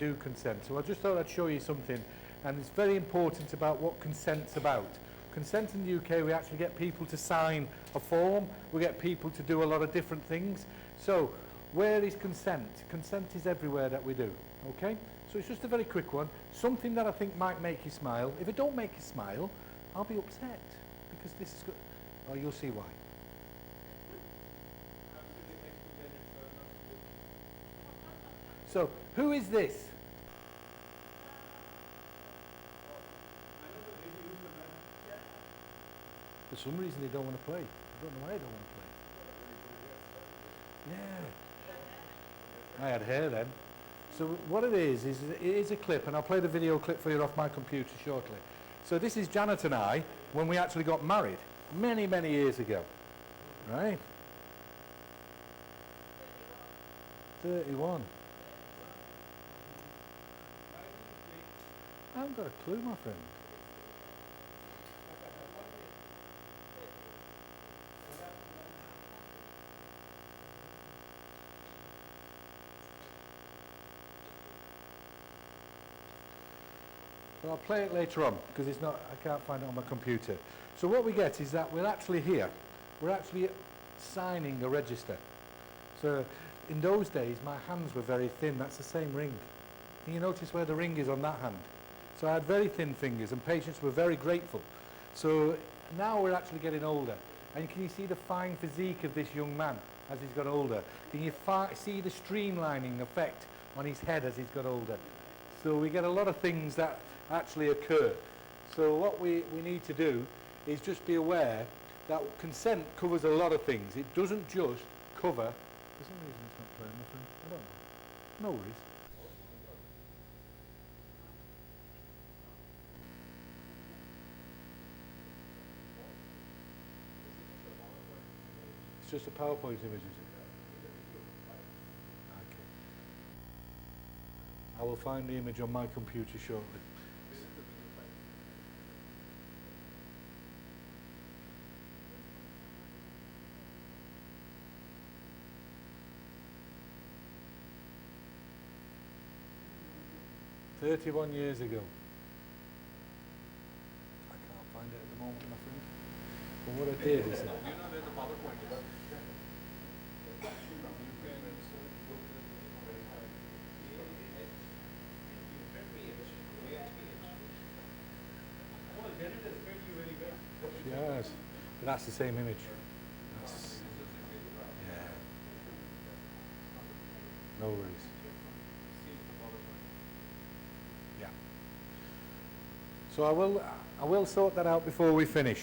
do consent. So I just thought I'd show you something, and it's very important about what consent's about. Consent in the UK, we actually get people to sign a form, we get people to do a lot of different things. So where is consent? Consent is everywhere that we do, okay? So it's just a very quick one, something that I think might make you smile. If it don't make you smile, I'll be upset, because this is good. Oh, you'll see why. So, who is this? For some reason they don't want to play. I don't know why they don't want to play. Yeah. I had hair then. So what it is it is a clip, and I'll play the video clip for you off my computer shortly. So this is Janet and I when we actually got married, many, many years ago. Right? 31. I haven't got a clue, my friend. But I'll play it later on, because it's not, I can't find it on my computer. So what we get is that we're actually here. We're actually signing a register. So in those days, my hands were very thin. That's the same ring. Can you notice where the ring is on that hand? So I had very thin fingers, and patients were very grateful. So now we're actually getting older. And can you see the fine physique of this young man as he's got older? Can you see the streamlining effect on his head as he's got older? So we get a lot of things that actually occur. So what we need to do is just be aware that consent covers a lot of things. It doesn't just cover... For some reason it's not playing, my friend. I don't know. No worries. It's just a PowerPoint image, is it? Okay. I will find the image on my computer shortly. "31 years ago." I can't find it at the moment, my friend. But what I did is... Do you know where the PowerPoint is? Yes, but that's the same image. Yeah. No worries. Yeah. So I will sort that out before we finish.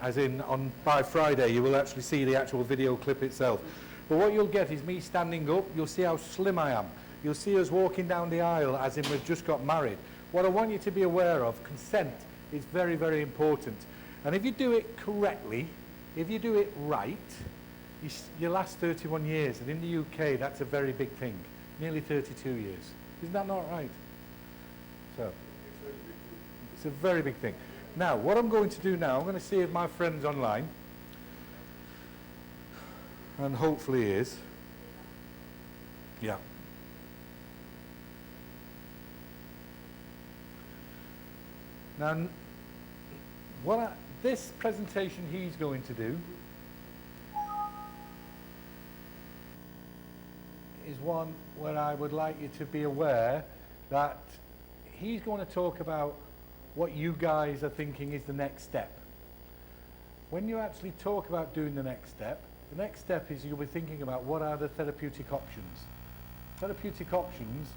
As in, by Friday, you will actually see the actual video clip itself. But what you'll get is me standing up. You'll see how slim I am. You'll see us walking down the aisle as in we've just got married. What I want you to be aware of, consent is very, very important. And if you do it correctly, if you do it right, you last 31 years. And in the UK, that's a very big thing. Nearly 32 years. Isn't that not right? So, it's a very big thing. Now, what I'm going to do now, I'm going to see if my friend's online. And hopefully he is. Yeah. Now, this presentation he's going to do is one where I would like you to be aware that he's going to talk about what you guys are thinking is the next step. When you actually talk about doing the next step is you'll be thinking about what are the therapeutic options. Therapeutic options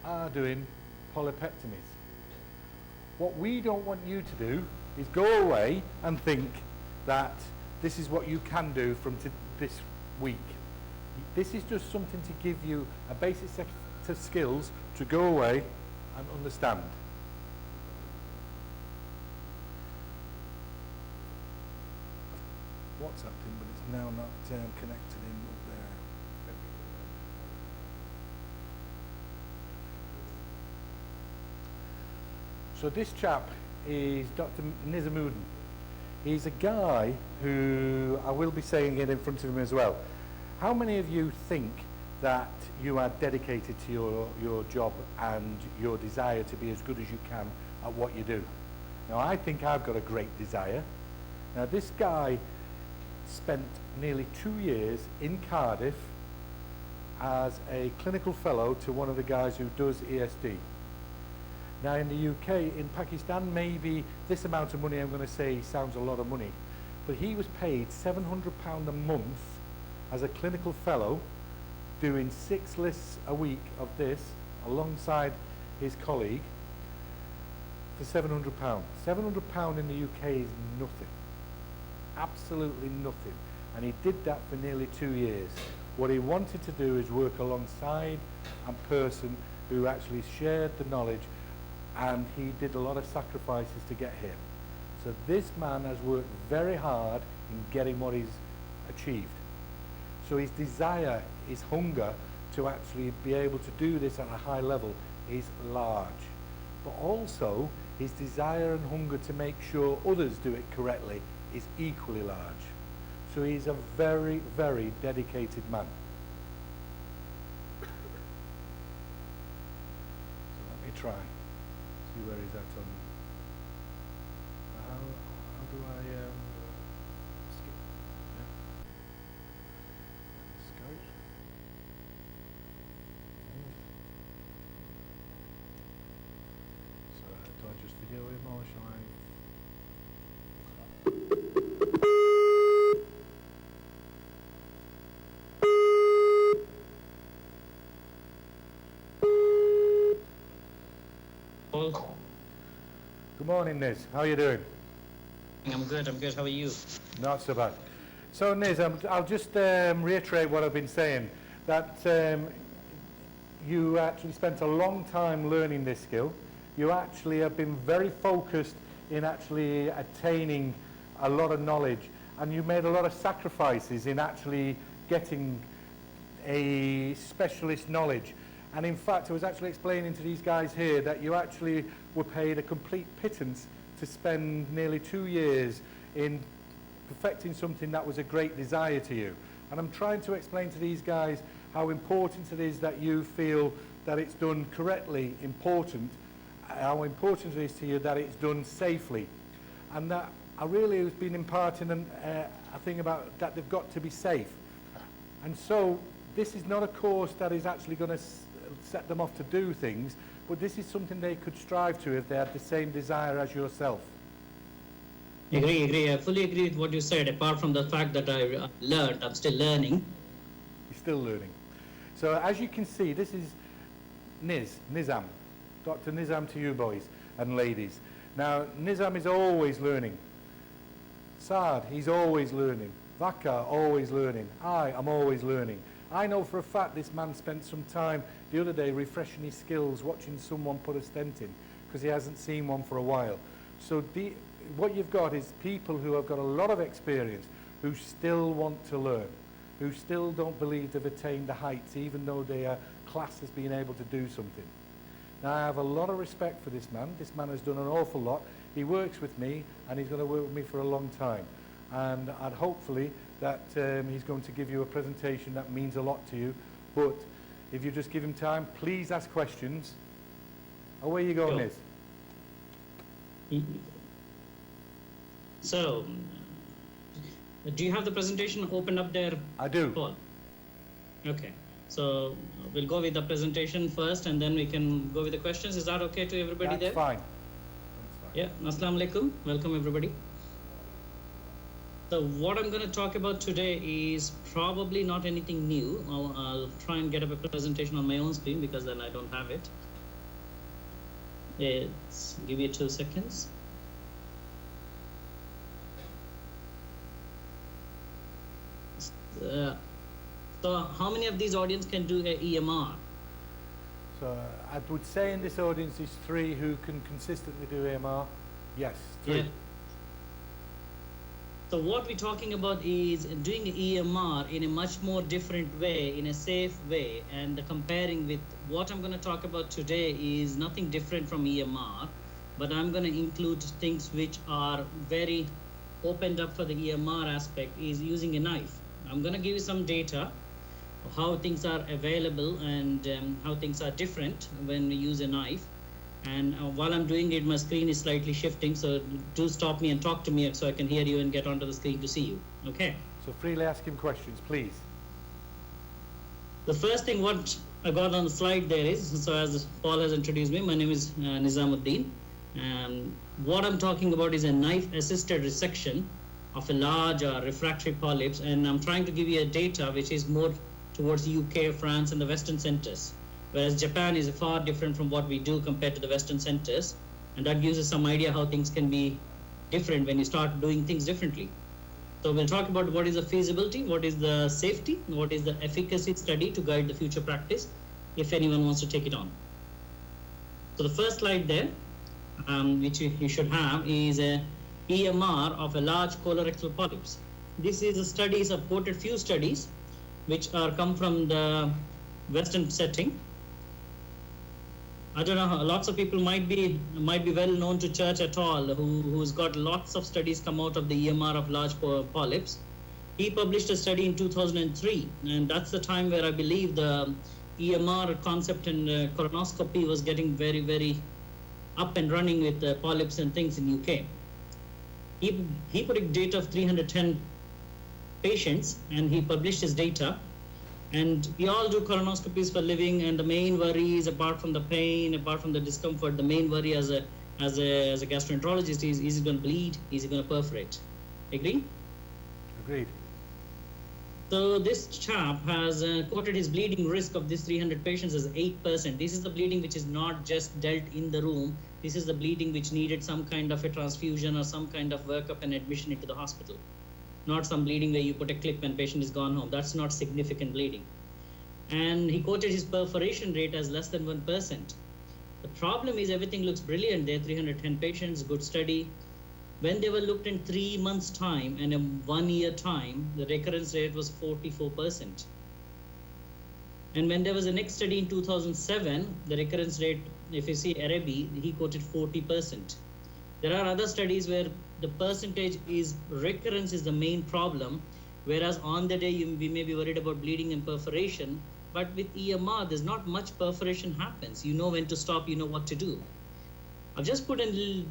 are doing polypectomies. What we don't want you to do is go away and think that this is what you can do from this week. This is just something to give you a basic set of skills to go away and understand. WhatsApped him, but it's now not connected in up there. So this chap is Dr. Nizamuddin. He's a guy who, I will be saying it in front of him as well. How many of you think that you are dedicated to your job and your desire to be as good as you can at what you do. Now, I think I've got a great desire. Now, this guy spent nearly 2 years in Cardiff as a clinical fellow to one of the guys who does ESD. Now, in the UK, in Pakistan, maybe this amount of money I'm going to say sounds a lot of money, but he was paid £700 a month as a clinical fellow, doing 6 lists a week of this alongside his colleague for £700. £700 in the UK is nothing, absolutely nothing, and he did that for nearly 2 years. What he wanted to do is work alongside a person who actually shared the knowledge, and he did a lot of sacrifices to get here. So this man has worked very hard in getting what he's achieved. So his desire, his hunger to actually be able to do this at a high level is large. But also, his desire and hunger to make sure others do it correctly is equally large. So he's a very, very dedicated man. So let me try, see where he's at on. How do I skip? Yeah. Skype. So do I just video him or shall I? Good morning, Niz. How are you doing? I'm good. How are you? Not so bad. So, Niz, I'll just reiterate what I've been saying, that you actually spent a long time learning this skill. You actually have been very focused in actually attaining a lot of knowledge, and you made a lot of sacrifices in actually getting a specialist knowledge. And in fact, I was actually explaining to these guys here that you actually were paid a complete pittance to spend nearly 2 years in perfecting something that was a great desire to you. And I'm trying to explain to these guys how important it is that you feel that it's done correctly, how important it is to you that it's done safely. And that I really have been imparting a thing about that they've got to be safe. And so this is not a course that is actually going to set them off to do things, but this is something they could strive to if they had the same desire as yourself. Agree. I fully agree with what you said, apart from the fact that I learned, I'm still learning. You're still learning. So as you can see, this is Nizam, Dr. Nizam to you boys and ladies. Now, Nizam is always learning. Saad, he's always learning. Vaka, always learning. I'm always learning. I know for a fact this man spent some time the other day refreshing his skills, watching someone put a stent in, because he hasn't seen one for a while. So what you've got is people who have got a lot of experience, who still want to learn, who still don't believe they've attained the heights, even though they are classed as being able to do something. Now, I have a lot of respect for this man. This man has done an awful lot. He works with me, and he's going to work with me for a long time. And I'd hopefully that he's going to give you a presentation that means a lot to you. But if you just give him time, please ask questions. Away you go, Niz. So, do you have the presentation open up there? I do. Paul? Okay. So, we'll go with the presentation first, and then we can go with the questions. Is that okay to everybody there? That's fine. Yeah. Assalamu alaikum. Welcome, everybody. So what I'm going to talk about today is probably not anything new. I'll try and get up a presentation on my own screen because then I don't have it. Give me 2 seconds. So how many of these audience can do a EMR? So I would say in this audience is 3 who can consistently do EMR. Yes, 3. Yeah. So what we're talking about is doing EMR in a much more different way, in a safe way, and comparing with what I'm going to talk about today is nothing different from EMR, but I'm going to include things which are very opened up for the EMR aspect, is using a knife. I'm going to give you some data, how things are available and how things are different when we use a knife. And while I'm doing it, my screen is slightly shifting, so do stop me and talk to me so I can hear you and get onto the screen to see you. Okay. So freely ask him questions, please. The first thing what I got on the slide there is, so as Paul has introduced me, my name is Nizamuddin. What I'm talking about is a knife-assisted resection of a large refractory polyps, and I'm trying to give you a data which is more towards UK, France, and the Western centers, whereas Japan is far different from what we do compared to the Western centers, and that gives us some idea how things can be different when you start doing things differently. So we'll talk about what is the feasibility, what is the safety, what is the efficacy study to guide the future practice, if anyone wants to take it on. So the first slide there, which you should have, is a EMR of a large colorectal polyps. This is a studies, I've quoted few studies which are come from the Western setting. I don't know how lots of people might be well known to Church et al. Who's got lots of studies come out of the EMR of large polyps. He published a study in 2003, and that's the time where I believe the EMR concept and colonoscopy was getting very, very up and running with polyps and things in UK. He put a data of 310 patients, and he published his data. And we all do colonoscopies for living, and the main worry is, apart from the pain, apart from the discomfort, the main worry as a gastroenterologist is it going to bleed? Is it going to perforate? Agree? Agreed. So this chap has quoted his bleeding risk of these 300 patients as 8%. This is the bleeding which is not just dealt in the room. This is the bleeding which needed some kind of a transfusion or some kind of workup and admission into the hospital. Not some bleeding where you put a clip and patient is gone home. That's not significant bleeding. And he quoted his perforation rate as less than 1%. The problem is everything looks brilliant there, 310 patients, good study. When they were looked in 3 months' time and a 1 year time, the recurrence rate was 44%. And when there was a next study in 2007, the recurrence rate, if you see Arabi, he quoted 40%. There are other studies where the percentage is recurrence is the main problem, whereas on the day we may be worried about bleeding and perforation, but with EMR, there's not much perforation happens. You know when to stop, you know what to do. I've just put a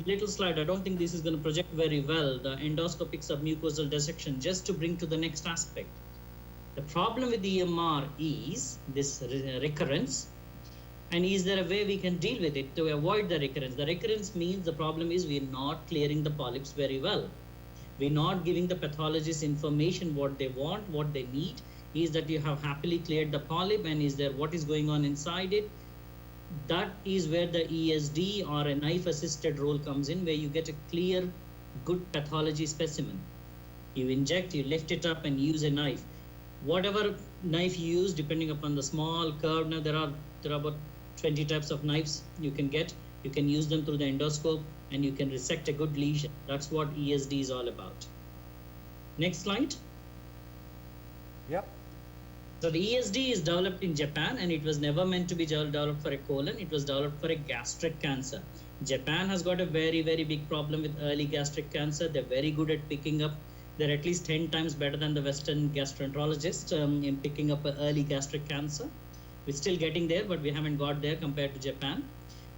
little slide. I don't think this is going to project very well, the endoscopic submucosal dissection, just to bring to the next aspect. The problem with EMR is this recurrence. And is there a way we can deal with it to avoid the recurrence? The recurrence means the problem is we're not clearing the polyps very well. We're not giving the pathologists information what they want, what they need. Is that you have happily cleared the polyp, and is there what is going on inside it? That is where the ESD or a knife-assisted role comes in, where you get a clear, good pathology specimen. You inject, you lift it up and use a knife. Whatever knife you use, depending upon the small curve, now there are about 20 types of knives you can get. You can use them through the endoscope and you can resect a good lesion. That's what ESD is all about. Next slide. Yep. So the ESD is developed in Japan, and it was never meant to be developed for a colon. It was developed for a gastric cancer. Japan has got a very, very big problem with early gastric cancer. They're very good at picking up. They're at least 10 times better than the Western gastroenterologists in picking up early gastric cancer. We're still getting there, but we haven't got there compared to Japan.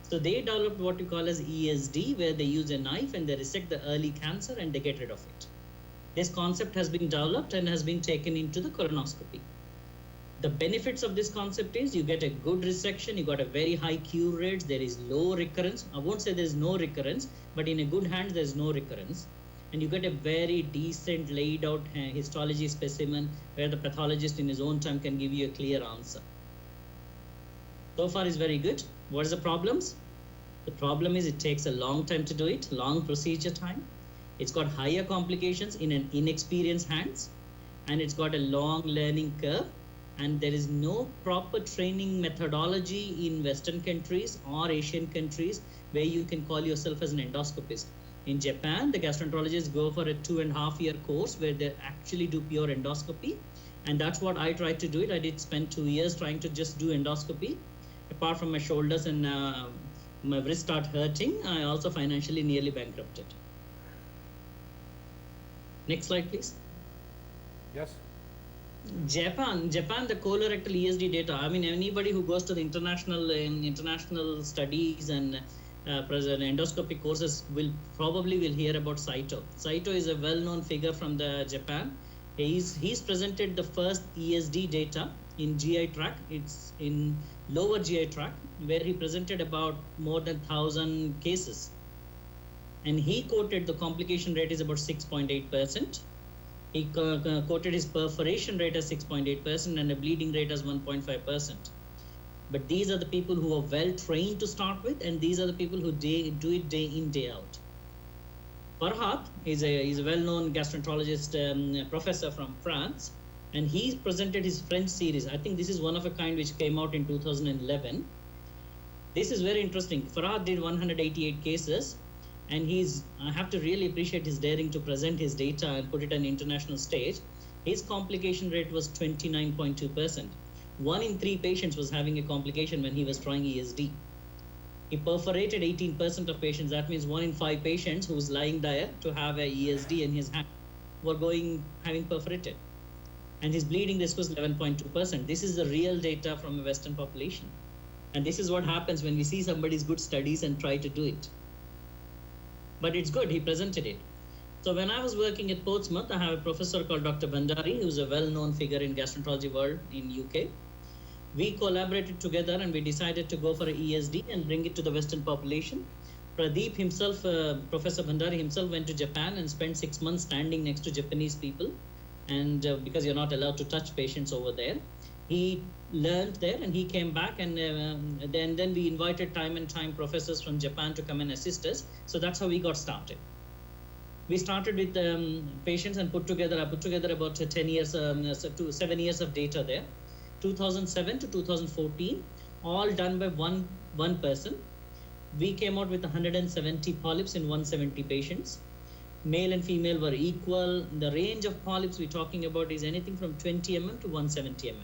So they developed what we call as ESD, where they use a knife and they resect the early cancer and they get rid of it. This concept has been developed and has been taken into the colonoscopy. The benefits of this concept is you get a good resection, you got a very high cure rate, there is low recurrence. I won't say there is no recurrence, but in a good hands, there is no recurrence. And you get a very decent laid out histology specimen where the pathologist in his own time can give you a clear answer. So far is very good. What is the problems? The problem is it takes a long time to do it, long procedure time. It's got higher complications in an inexperienced hands, and it's got a long learning curve, and there is no proper training methodology in Western countries or Asian countries where you can call yourself as an endoscopist. In Japan, the gastroenterologists go for a 2.5-year course where they actually do pure endoscopy, and that's what I tried to do it. I did spend 2 years trying to just do endoscopy. Apart from my shoulders and my wrist start hurting, I also financially nearly bankrupted. Next slide, please. Yes. Japan, the colorectal ESD data. I mean, anybody who goes to the international studies and present endoscopy courses will hear about Saito. Saito is a well-known figure from the Japan. He's presented the first ESD data in GI tract. It's in lower GI tract, where he presented about more than 1,000 cases, and he quoted the complication rate is about 6.8%. He quoted his perforation rate as 6.8% and a bleeding rate as 1.5%. But these are the people who are well trained to start with, and these are the people who do it day in, day out. Farhat is a well-known gastroenterologist, professor from France, and he presented his French series. I think this is one of a kind which came out in 2011. This is very interesting. Farhat did 188 cases. And I have to really appreciate his daring to present his data and put it on international stage. His complication rate was 29.2%. 1 in 3 patients was having a complication when he was trying ESD. He perforated 18% of patients. That means 1 in 5 patients who was lying there to have a ESD in his hand were having perforated. And his bleeding risk was 11.2%. This is the real data from the Western population. And this is what happens when we see somebody's good studies and try to do it. But it's good, he presented it. So when I was working at Portsmouth, I have a professor called Dr. Bhandari, who's a well-known figure in gastroenterology world in UK. We collaborated together and we decided to go for an ESD and bring it to the Western population. Pradeep himself, Professor Bhandari himself, went to Japan and spent 6 months standing next to Japanese people. And because you're not allowed to touch patients over there, he learned there and he came back, and then we invited time and time professors from Japan to come and assist us. So that's how we got started. We started with patients and I put together about 10 years, 7 years of data there. 2007 to 2014, all done by one person. We came out with 170 polyps in 170 patients. Male and female were equal. The range of polyps we're talking about is anything from 20 mm to 170 mm.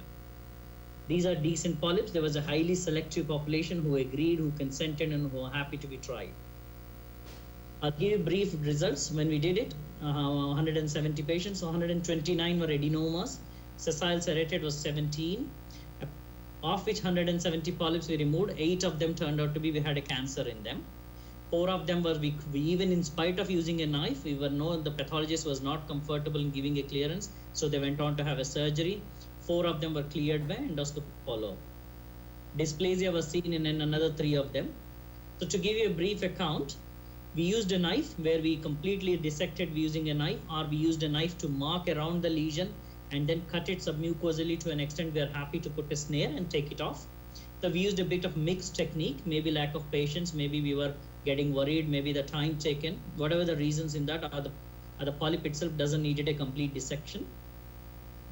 These are decent polyps. There was a highly selective population who agreed, who consented, and who were happy to be tried. I'll give you brief results when we did it. 170 patients, so 129 were adenomas. Sessile serrated was 17, of which 170 polyps we removed. 8 of them turned out to be, we had a cancer in them. 4 of them were, we even in spite of using a knife, the pathologist was not comfortable in giving a clearance, so they went on to have a surgery. 4 of them were cleared by endoscopic follow-up. Dysplasia was seen in another 3 of them. So to give you a brief account, we used a knife where we completely dissected using a knife, or we used a knife to mark around the lesion and then cut it submucosally to an extent we are happy to put a snare and take it off. So we used a bit of mixed technique, maybe lack of patience, maybe we were getting worried, maybe the time taken, whatever the reasons in that, or the polyp itself doesn't needed a complete dissection.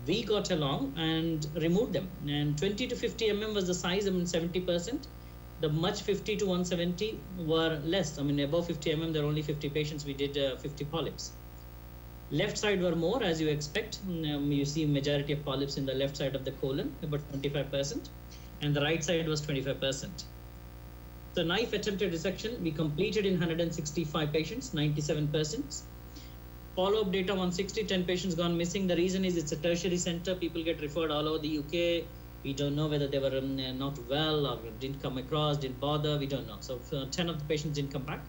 We got along and removed them, and 20 to 50 mm was the size. 70%. The much 50 to 170 were less. Above 50 mm, there are only 50 patients. We did 50 polyps. Left side were more, as you expect. You see majority of polyps in the left side of the colon, about 25%, and the right side was 25%. The knife attempted dissection we completed in 165 patients, 97%. Follow-up data 160, 10 patients gone missing. The reason is it's a tertiary center. People get referred all over the UK. We don't know whether they were not well or didn't come across, didn't bother. We don't know. So 10 of the patients didn't come back.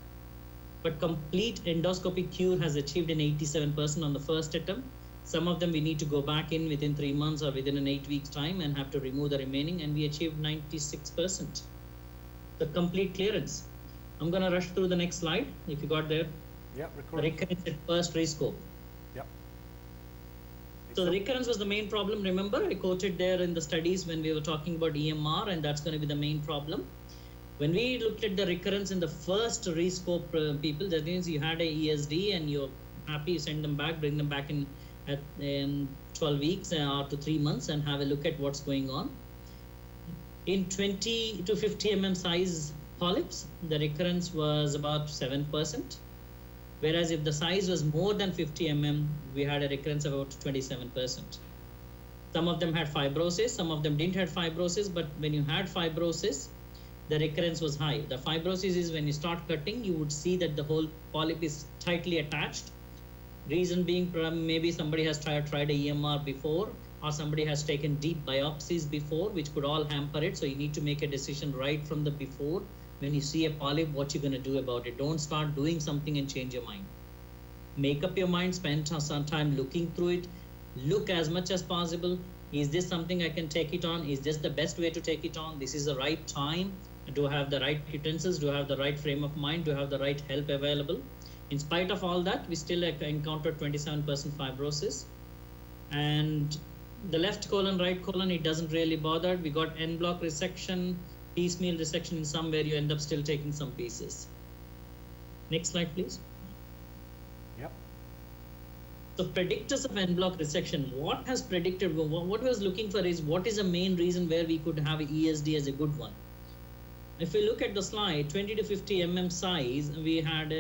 But complete endoscopic cure has achieved in 87% on the first attempt. Some of them we need to go back in within 3 months or within an 8 weeks time and have to remove the remaining, and we achieved 96%. The complete clearance. I'm going to rush through the next slide if you got there. Yep, recording. Recurrence at first rescope. Yep. So the recurrence was the main problem. Remember, I quoted there in the studies when we were talking about EMR, and that's going to be the main problem. When we looked at the recurrence in the first rescope people, that means you had a ESD and you're happy, you send them back, bring them back in 12 weeks or to 3 months and have a look at what's going on. In 20 to 50 mm size polyps, the recurrence was about 7%. Whereas if the size was more than 50 mm, we had a recurrence of about 27%. Some of them had fibrosis, some of them didn't have fibrosis, but when you had fibrosis, the recurrence was high. The fibrosis is when you start cutting, you would see that the whole polyp is tightly attached. Reason being, maybe somebody has tried a EMR before, or somebody has taken deep biopsies before, which could all hamper it. So you need to make a decision right from the before. When you see a polyp, what you're going to do about it. Don't start doing something and change your mind. Make up your mind, spend some time looking through it, look as much as possible. Is this something I can take it on? Is this the best way to take it on? This is the right time. Do I have the right utensils? Do I have the right frame of mind? Do I have the right help available? In spite of all that, we still encountered 27% fibrosis. And the left colon, right colon, it doesn't really bother. We got en bloc resection, piecemeal resection in some where you end up still taking some pieces. Next slide, please. Yep. So predictors of en bloc resection, what has predicted, what I was looking for is what is the main reason where we could have ESD as a good one. If we look at the slide, 20 to 50 mm size, we had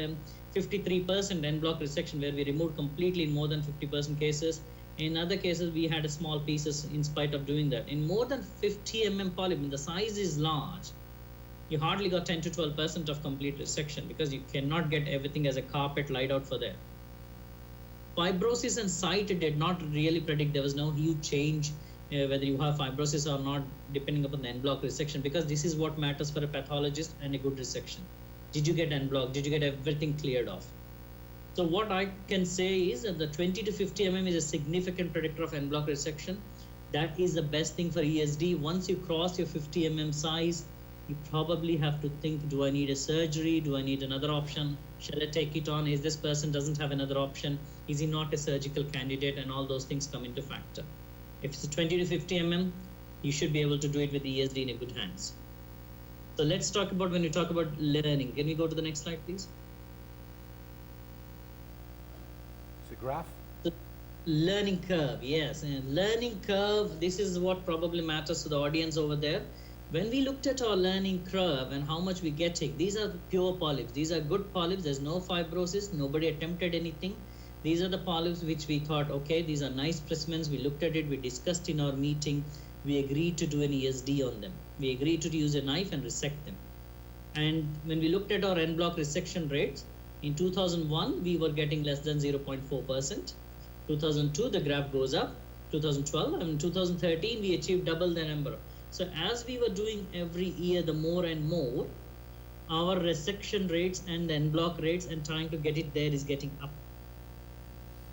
53% en bloc resection where we removed completely in more than 50% cases. In other cases, we had small pieces in spite of doing that. In more than 50 mm polyp, when the size is large, you hardly got 10 to 12% of complete resection because you cannot get everything as a carpet laid out for there. Fibrosis and site did not really predict. There was no huge change whether you have fibrosis or not, depending upon the en bloc resection, because this is what matters for a pathologist and a good resection. Did you get en bloc? Did you get everything cleared off? So what I can say is that the 20 to 50 mm is a significant predictor of en bloc resection. That is the best thing for ESD. Once you cross your 50 mm size, you probably have to think, do I need a surgery? Do I need another option? Shall I take it on? Is this person doesn't have another option? Is he not a surgical candidate? And all those things come into factor. If it's a 20 to 50 mm, you should be able to do it with ESD in a good hands. So let's talk about when you talk about learning. Can we go to the next slide, please? It's a graph. The learning curve, yes. And learning curve, this is what probably matters to the audience over there. When we looked at our learning curve and how much we getting, these are pure polyps. These are good polyps. There's no fibrosis. Nobody attempted anything. These are the polyps which we thought, okay, these are nice specimens. We looked at it. We discussed in our meeting. We agreed to do an ESD on them. We agreed to use a knife and resect them. And when we looked at our en bloc resection rates, in 2001, we were getting less than 0.4%. 2002, the graph goes up. 2012 and 2013, we achieved double the number. So as we were doing every year, the more and more, our resection rates and the en bloc rates and trying to get it there is getting up.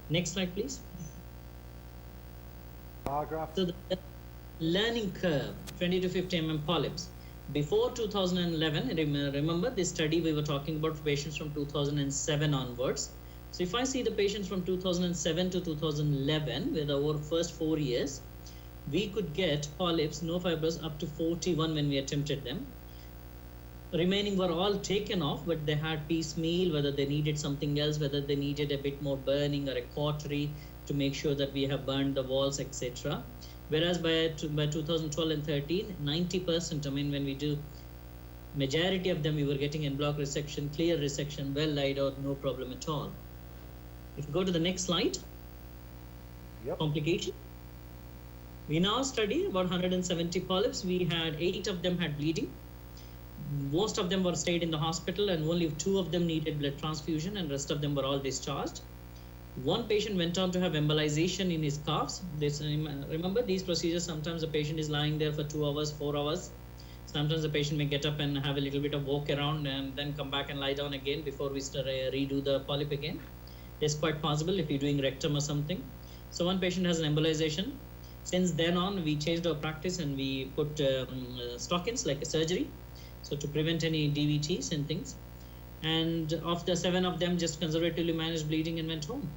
Next slide, please. Bar graph. So the learning curve, 20 to 50 mm polyps. Before 2011, remember this study we were talking about for patients from 2007 onwards. So if I see the patients from 2007 to 2011, with our first 4 years, we could get polyps, no fibers, up to 41 when we attempted them. Remaining were all taken off, but they had piecemeal, whether they needed something else, whether they needed a bit more burning or a cautery to make sure that we have burned the walls, etc. Whereas by 2012 and 13, 90%, I mean, when we do majority of them, we were getting en bloc resection, clear resection, well laid out, no problem at all. If you go to the next slide, Yep. Complication. We now study about 170 polyps. We had 8 of them had bleeding. Most of them were stayed in the hospital and only 2 of them needed blood transfusion and rest of them were all discharged. One patient went on to have embolization in his calves. Remember these procedures, sometimes the patient is lying there for 2 hours, 4 hours. Sometimes the patient may get up and have a little bit of walk around and then come back and lie down again before we redo the polyp again. It's quite possible if you're doing rectum or something. So one patient has an embolization. Since then on, we changed our practice and we put stockings like a surgery. So to prevent any DVTs and things. And of the 7 of them just conservatively managed bleeding and went home.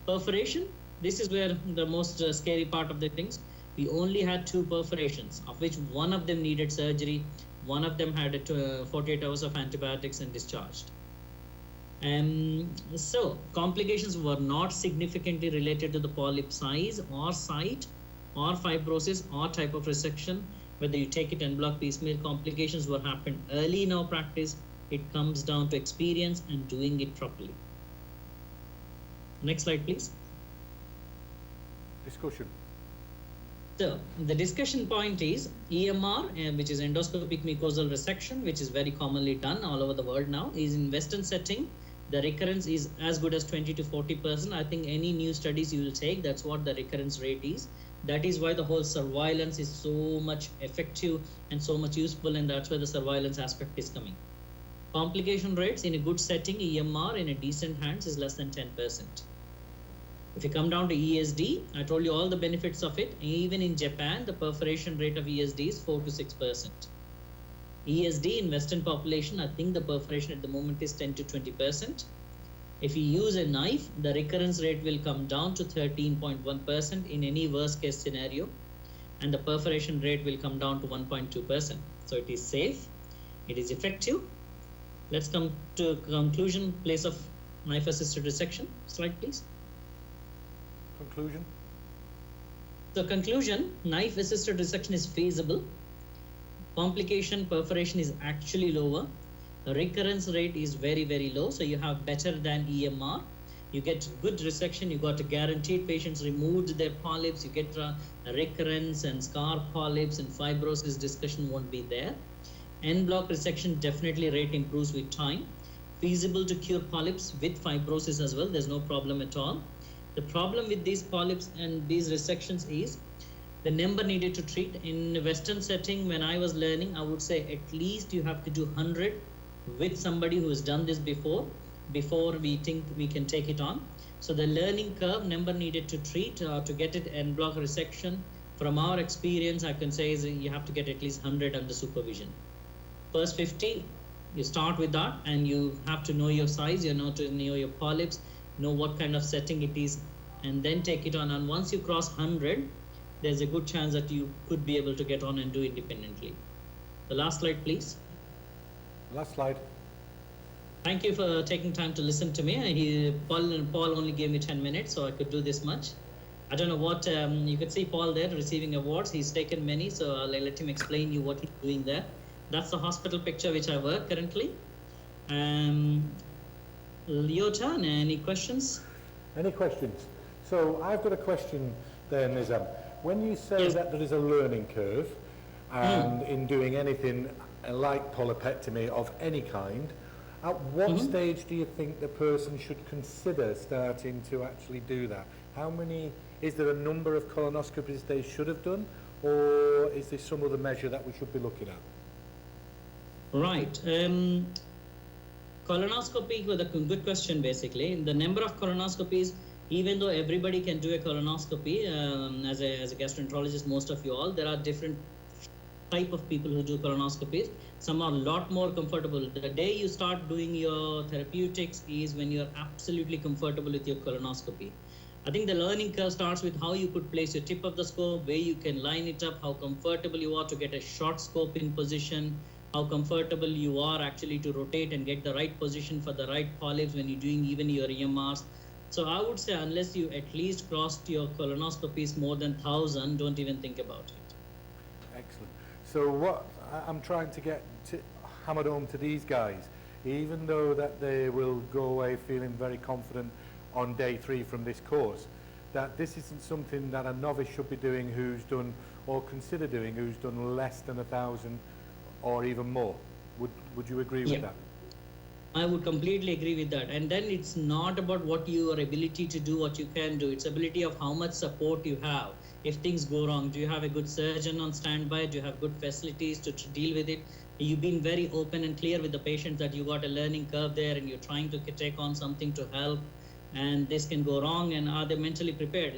Perforation, this is where the most scary part of the things. We only had 2 perforations, of which one of them needed surgery. One of them had 48 hours of antibiotics and discharged. So complications were not significantly related to the polyp size or site or fibrosis or type of resection. Whether you take it en bloc piecemeal, complications were happened early in our practice. It comes down to experience and doing it properly. Next slide, please. Discussion. So the discussion point is EMR, which is endoscopic mucosal resection, which is very commonly done all over the world now, is in Western setting. The recurrence is as good as 20 to 40%. I think any new studies you will take, that's what the recurrence rate is. That is why the whole surveillance is so much effective and so much useful, and that's why the surveillance aspect is coming. Complication rates in a good setting, EMR in a decent hands is less than 10%. If you come down to ESD, I told you all the benefits of it. Even in Japan, the perforation rate of ESD is 4 to 6%. ESD in Western population, I think the perforation at the moment is 10 to 20%. If you use a knife, the recurrence rate will come down to 13.1% in any worst case scenario, and the perforation rate will come down to 1.2%. So it is safe, it is effective. Let's come to conclusion, place of knife assisted resection. Slide please. Conclusion? So conclusion, knife assisted resection is feasible. Complication perforation is actually lower. The recurrence rate is very, very low. So you have better than EMR. You get good resection. You got a guaranteed patients removed their polyps. You get recurrence and scar polyps, and fibrosis discussion won't be there. En bloc resection, definitely rate improves with time. Feasible to cure polyps with fibrosis as well. There's no problem at all. The problem with these polyps and these resections is the number needed to treat. In Western setting, when I was learning, I would say at least you have to do 100 with somebody who has done this before we think we can take it on. So the learning curve, number needed to treat to get it en bloc resection, from our experience, I can say is you have to get at least 100 under supervision. First 50, you start with that, and you have to know your size, you know to know your polyps, know what kind of setting it is, and then take it on. And once you cross 100, there's a good chance that you could be able to get on and do independently. The last slide, please. Last slide. Thank you for taking time to listen to me. Paul only gave me 10 minutes, so I could do this much. I don't know what, you could see Paul there receiving awards. He's taken many, so I'll let him explain you what he's doing there. That's the hospital picture which I work currently. Your turn. Any questions? Any questions? So I've got a question there, Nizam. When you say Yes. that there is a learning curve, and in doing anything like polypectomy of any kind, at what stage do you think the person should consider starting to actually do that? How many, is there a number of colonoscopies they should have done, or is there some other measure that we should be looking at? Right. Colonoscopy was a good question basically. The number of colonoscopies, even though everybody can do a colonoscopy, as a gastroenterologist, most of you all, there are different type of people who do colonoscopies. Some are a lot more comfortable. The day you start doing your therapeutics is when you're absolutely comfortable with your colonoscopy. I think the learning curve starts with how you could place your tip of the scope, where you can line it up, how comfortable you are to get a short scope in position, how comfortable you are actually to rotate and get the right position for the right polyps when you're doing even your EMRs. So I would say unless you at least crossed your colonoscopies more than 1,000, don't even think about it. Excellent. So what I'm trying to get hammered home to these guys, even though that they will go away feeling very confident on day 3 from this course, that this isn't something that a novice should be doing who's done, or consider doing, who's done less than 1,000 or even more. Would you agree with that? I would completely agree with that. And then it's not about what your ability to do, what you can do. It's ability of how much support you have. If things go wrong, do you have a good surgeon on standby? Do you have good facilities to deal with it? You've been very open and clear with the patient that you got a learning curve there and you're trying to take on something to help, and this can go wrong, and are they mentally prepared?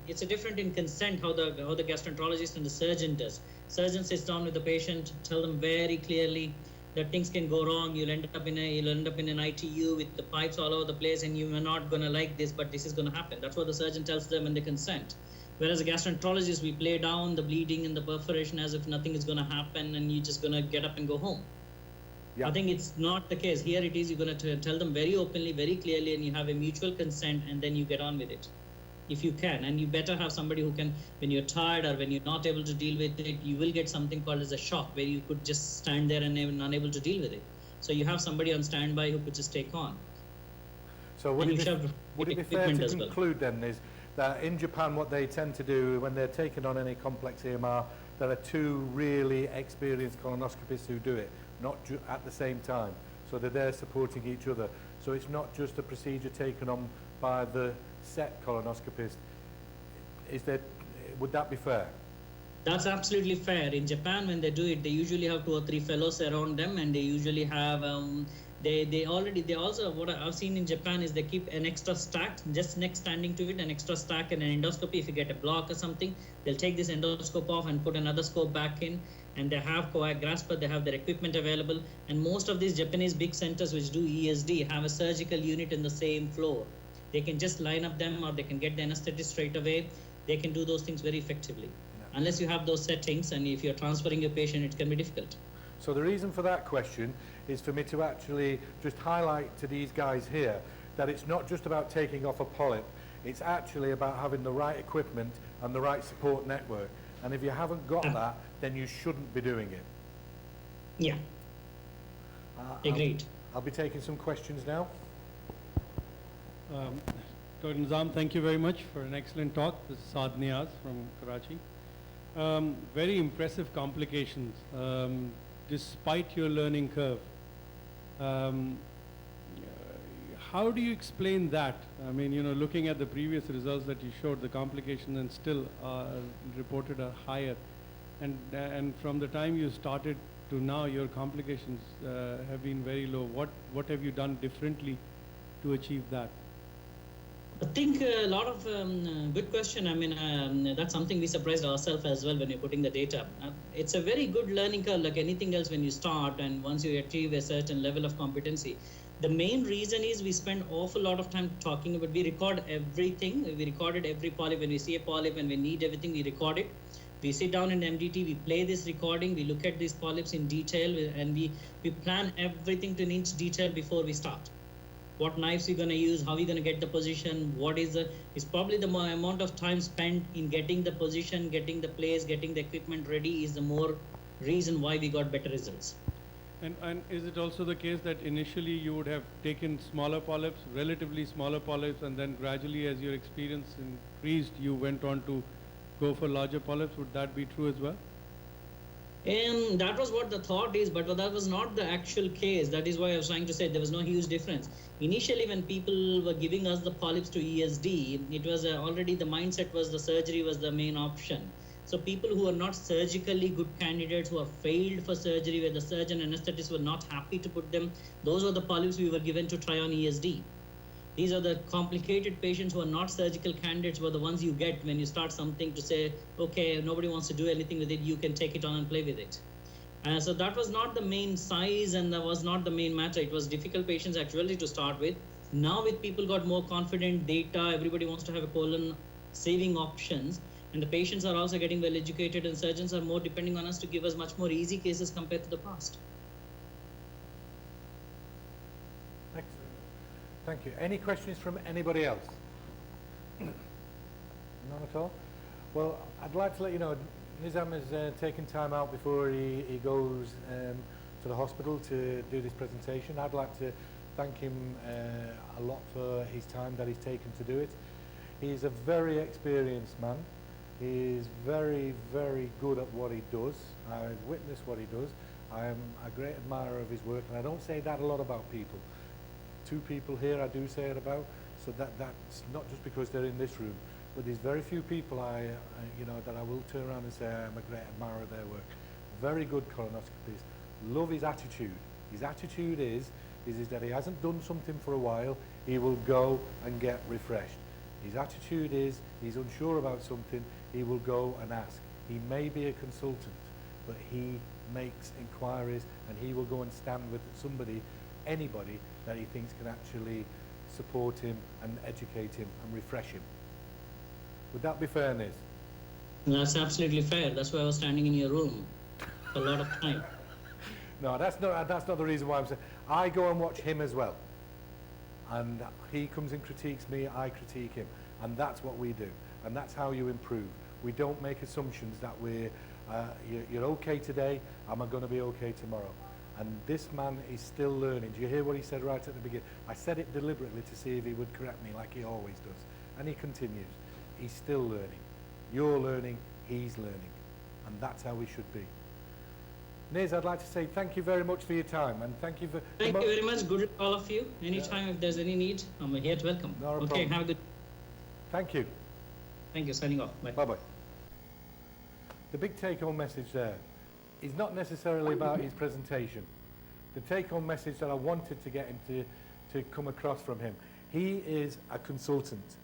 It's a different in consent how the gastroenterologist and the surgeon does. Surgeon sits down with the patient, tell them very clearly that things can go wrong. You'll end up in an ITU with the pipes all over the place, and you are not going to like this, but this is going to happen. That's what the surgeon tells them, and they consent. Whereas a gastroenterologist, we play down the bleeding and the perforation as if nothing is going to happen, and you're just going to get up and go home. Yeah. I think it's not the case. Here it is, you're going to tell them very openly, very clearly, and you have a mutual consent, and then you get on with it. If you can, and you better have somebody who can, when you're tired or when you're not able to deal with it, you will get something called as a shock, where you could just stand there and unable to deal with it. So you have somebody on standby who could just take on. So would it be fair to conclude then is that in Japan what they tend to do when they're taking on any complex EMR, there are 2 really experienced colonoscopists who do it, not at the same time. So they're there supporting each other. So it's not just a procedure taken on by the set colonoscopist. Would that be fair? That's absolutely fair. In Japan, when they do it, they usually have 2 or 3 fellows around them, and they usually have they also, what I've seen in Japan is they keep an extra stack just next standing to it, an extra stack and an endoscopy. If you get a block or something, they'll take this endoscope off and put another scope back in, and they have grasper, they have their equipment available. And most of these Japanese big centers which do ESD have a surgical unit in the same floor. They can just line up them, or they can get the anesthetist straight away. They can do those things very effectively. Unless you have those settings, and if you're transferring a patient, it can be difficult. So the reason for that question is for me to actually just highlight to these guys here that it's not just about taking off a polyp, it's actually about having the right equipment and the right support network. And if you haven't got that, then you shouldn't be doing it. Yeah. Agreed. I'll be taking some questions now. Dr. Nizam, thank you very much for an excellent talk. This is Saad Niaz from Karachi. Very impressive complications, despite your learning curve. How do you explain that? I mean, you know, looking at the previous results that you showed, the complications and still reported are higher. And from the time you started to now, your complications have been very low. What have you done differently to achieve that? I think a lot of good question. I mean, that's something we surprised ourselves as well when you're putting the data. It's a very good learning curve, like anything else when you start, and once you achieve a certain level of competency. The main reason is we spend awful lot of time talking about, we record everything. We recorded every polyp. When we see a polyp and we need everything, we record it. We sit down in MDT, we play this recording, we look at these polyps in detail, and we plan everything to an inch detail before we start. What knives we're going to use, how we're going to get the position, it's probably the amount of time spent in getting the position, getting the place, getting the equipment ready is the more reason why we got better results. And is it also the case that initially you would have taken smaller polyps, relatively smaller polyps, and then gradually as your experience increased, you went on to go for larger polyps? Would that be true as well? And that was what the thought is, but that was not the actual case. That is why I was trying to say there was no huge difference. Initially, when people were giving us the polyps to ESD, it was already the mindset was the surgery was the main option. So people who are not surgically good candidates, who have failed for surgery, where the surgeon and anesthetist were not happy to put them, those were the polyps we were given to try on ESD. These are the complicated patients who are not surgical candidates, were the ones you get when you start something to say, okay, nobody wants to do anything with it, you can take it on and play with it. So that was not the main size, and that was not the main matter. It was difficult patients actually to start with. Now with people got more confident data, everybody wants to have a colon saving options, and the patients are also getting well educated, and surgeons are more depending on us to give us much more easy cases compared to the past. Thank you. Any questions from anybody else? None at all? Well, I'd like to let you know, Nizam has taken time out before he goes to the hospital to do this presentation. I'd like to thank him a lot for his time that he's taken to do it. He's a very experienced man. He is very, very good at what he does. I've witnessed what he does. I am a great admirer of his work, and I don't say that a lot about people. 2 people here I do say it about, so that's not just because they're in this room, but there's very few people you know, that I will turn around and say I'm a great admirer of their work. Very good colonoscopist. Love his attitude. His attitude is that he hasn't done something for a while, he will go and get refreshed. His attitude is he's unsure about something, he will go and ask. He may be a consultant, but he makes inquiries, and he will go and stand with somebody, anybody that he thinks can actually support him and educate him and refresh him. Would that be fair, Niz? That's absolutely fair. That's why I was standing in your room for a lot of time. No, that's not the reason why I'm saying. I go and watch him as well. And he comes and critiques me, I critique him. And that's what we do. And that's how you improve. We don't make assumptions that you're okay today, am I going to be okay tomorrow? And this man is still learning. Do you hear what he said right at the beginning? I said it deliberately to see if he would correct me like he always does. And he continues. He's still learning. You're learning, he's learning. And that's how we should be. Niz, I'd like to say thank you very much for your time, and thank you for... Thank you very much. Good luck, all of you. Anytime if there's any need, I'm here to welcome. Not a okay, problem. have a good... Thank you. Thank you. Signing off. Bye. Bye-bye. the big take-home message there is not necessarily about his presentation. The take-home message that I wanted to get him to come across from him, he is a consultant.